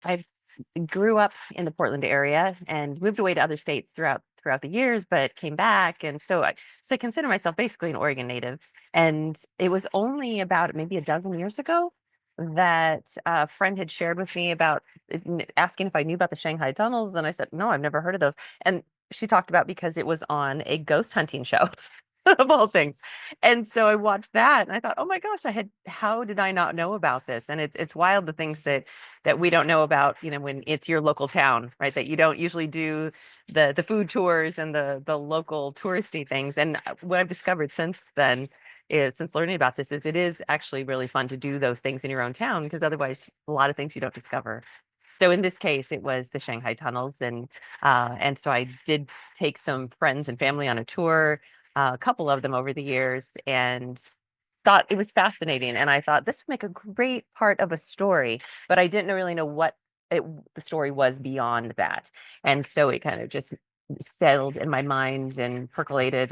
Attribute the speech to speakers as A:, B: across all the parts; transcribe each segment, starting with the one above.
A: I grew up in the Portland area and moved away to other states throughout the years, but came back. And so I consider myself basically an Oregon native. And it was only about maybe a dozen years ago that a friend had shared with me about asking if I knew about the Shanghai tunnels. And I said, no, I've never heard of those. And she talked about because it was on a ghost hunting show. Of all things. And so I watched that and I thought, oh my gosh, how did I not know about this? And it's wild the things that we don't know about, when it's your local town, right? That you don't usually do the food tours and the local touristy things. And what I've discovered since then is since learning about this is it is actually really fun to do those things in your own town because otherwise a lot of things you don't discover. So in this case, it was the Shanghai tunnels, and so I did take some friends and family on a tour, a couple of them over the years, and thought it was fascinating. And I thought this would make a great part of a story, but I didn't really know what the story was beyond that. And so it kind of just settled in my mind and percolated,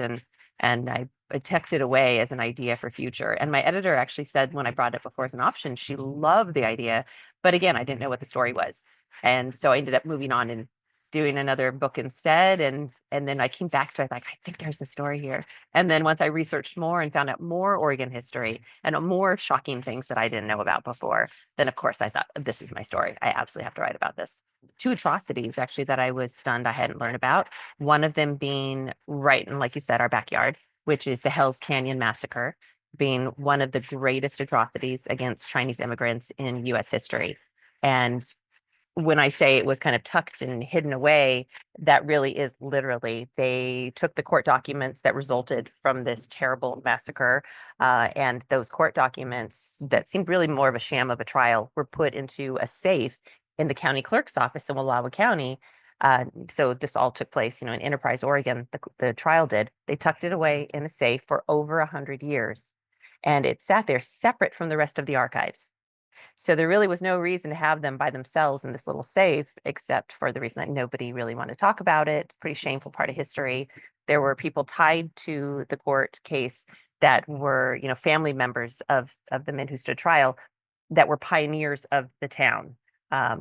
A: and I tucked it away as an idea for future. And my editor actually said when I brought it before as an option, she loved the idea, but again, I didn't know what the story was. And so I ended up moving on and doing another book instead. And then I came back to it like, I think there's a story here. And then once I researched more and found out more Oregon history and more shocking things that I didn't know about before, then of course I thought, this is my story. I absolutely have to write about this. Two atrocities actually that I was stunned I hadn't learned about. One of them being right in, like you said, our backyard, which is the Hell's Canyon Massacre, being one of the greatest atrocities against Chinese immigrants in US history. And when I say it was kind of tucked and hidden away, that really is literally they took the court documents that resulted from this terrible massacre, and those court documents that seemed really more of a sham of a trial were put into a safe in the county clerk's office in Wallowa County. So this all took place, in Enterprise, Oregon. The trial did. They tucked it away in a safe for over 100 years, and it sat there separate from the rest of the archives. So there really was no reason to have them by themselves in this little safe, except for the reason that nobody really wanted to talk about it. It's a pretty shameful part of history. There were people tied to the court case that were, family members of the men who stood trial that were pioneers of the town.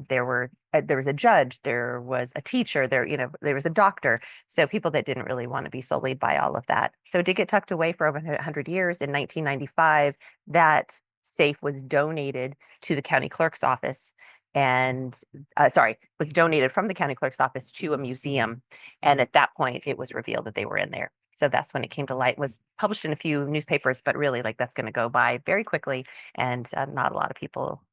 A: There was a judge, there was a teacher, there was a doctor. So people that didn't really want to be sullied by all of that. So it did get tucked away for over 100 years. In 1995, that safe was donated to the county clerk's office and was donated from the county clerk's office to a museum. And at that point, it was revealed that they were in there. So that's when it came to light. It was published in a few newspapers, but really, like that's going to go by very quickly, and not a lot of people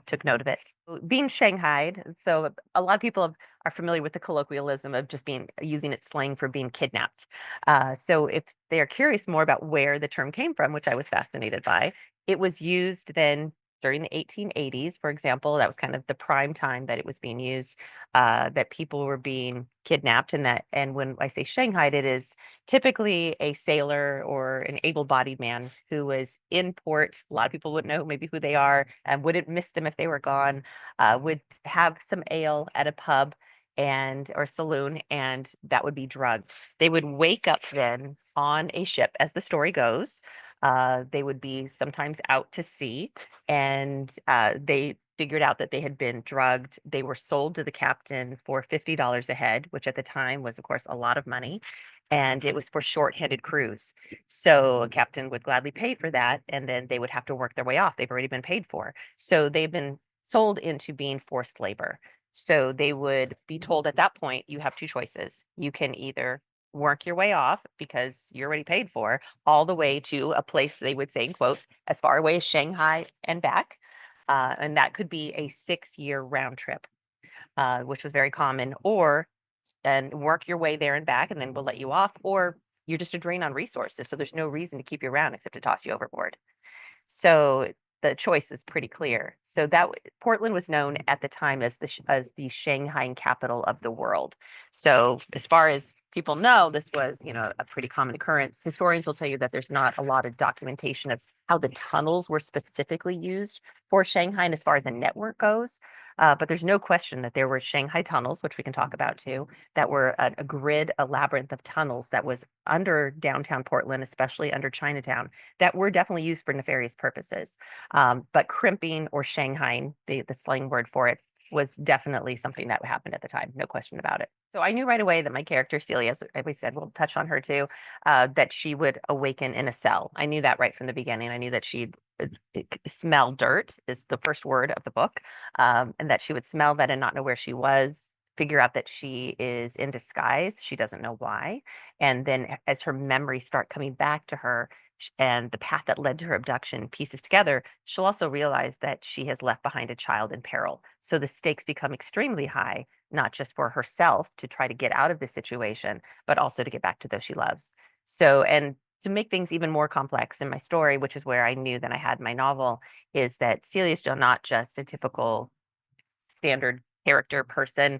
A: took note of it. Being Shanghaied, so a lot of people are familiar with the colloquialism of just using its slang for being kidnapped. So if they are curious more about where the term came from, which I was fascinated by, it was used then during the 1880s, for example. That was kind of the prime time that it was being used, that people were being kidnapped. And when I say Shanghaied, it is typically a sailor or an able-bodied man who was in port. A lot of people wouldn't know maybe who they are and wouldn't miss them if they were gone, would have some ale at a pub or saloon, and that would be drugged. They would wake up then on a ship, as the story goes. They would be sometimes out to sea, and they figured out that they had been drugged. They were sold to the captain for $50 a head, which at the time was, of course, a lot of money. And it was for short-handed crews. So a captain would gladly pay for that, and then they would have to work their way off. They've already been paid for. So they've been sold into being forced labor. So they would be told at that point, you have two choices. You can either work your way off because you're already paid for, all the way to a place they would say in quotes, as far away as Shanghai and back. And that could be a 6-year round trip, which was very common, and work your way there and back, and then we'll let you off, or you're just a drain on resources. So there's no reason to keep you around except to toss you overboard. So the choice is pretty clear. So Portland was known at the time as the Shanghai capital of the world. So as far as people know, this was, a pretty common occurrence. Historians will tell you that there's not a lot of documentation of how the tunnels were specifically used for Shanghai and as far as a network goes. But there's no question that there were Shanghai tunnels, which we can talk about too, that were a grid, a labyrinth of tunnels that was under downtown Portland, especially under Chinatown, that were definitely used for nefarious purposes. But crimping or Shanghai, the slang word for it, was definitely something that happened at the time, no question about it. So I knew right away that my character, Celia, as we said, we'll touch on her too, that she would awaken in a cell. I knew that right from the beginning. I knew that she'd smell dirt is the first word of the book, and that she would smell that and not know where she was, figure out that she is in disguise. She doesn't know why. And then as her memories start coming back to her, and the path that led to her abduction pieces together, she'll also realize that she has left behind a child in peril. So the stakes become extremely high, not just for herself to try to get out of this situation, but also to get back to those she loves. So, and to make things even more complex in my story, which is where I knew that I had my novel, is that Celia is still not just a typical standard character person.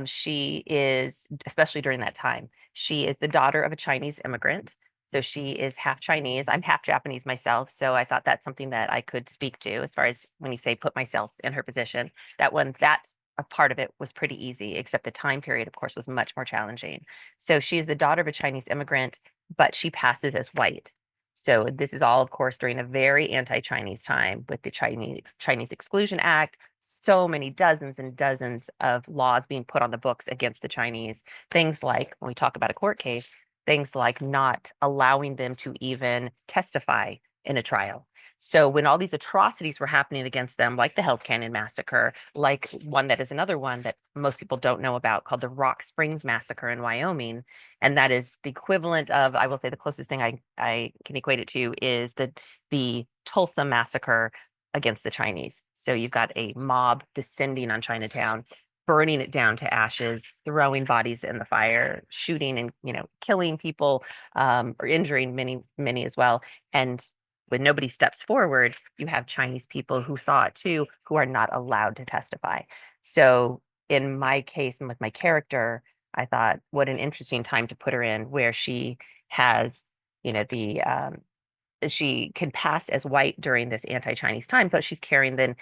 A: She is, especially during that time, she is the daughter of a Chinese immigrant. So she is half Chinese. I'm half Japanese myself. So I thought that's something that I could speak to as far as when you say put myself in her position. That's a part of it was pretty easy, except the time period, of course, was much more challenging. So she is the daughter of a Chinese immigrant, but she passes as white. So this is all, of course, during a very anti-Chinese time with the Chinese Exclusion Act. So many dozens and dozens of laws being put on the books against the Chinese. Things like, when we talk about a court case, things like not allowing them to even testify in a trial. So when all these atrocities were happening against them, like the Hell's Canyon massacre, like one that is another one that most people don't know about called the Rock Springs massacre in Wyoming, and that is the equivalent of, I will say the closest thing I can equate it to is the Tulsa massacre against the Chinese. So you've got a mob descending on Chinatown, burning it down to ashes, throwing bodies in the fire, shooting and killing people, or injuring many as well. And when nobody steps forward, you have Chinese people who saw it too, who are not allowed to testify. So in my case and with my character, I thought, what an interesting time to put her in, where she has, the she can pass as white during this anti-Chinese time, but she's carrying then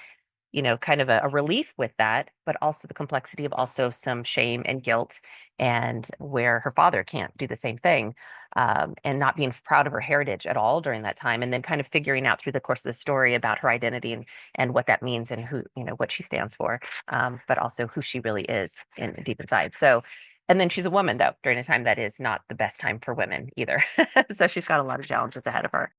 A: kind of a relief with that, but also the complexity of also some shame and guilt, and where her father can't do the same thing, and not being proud of her heritage at all during that time, and then kind of figuring out through the course of the story about her identity and what that means and who, what she stands for, but also who she really is in deep inside. So, and then she's a woman though during a time that is not the best time for women either. So she's got a lot of challenges ahead of her.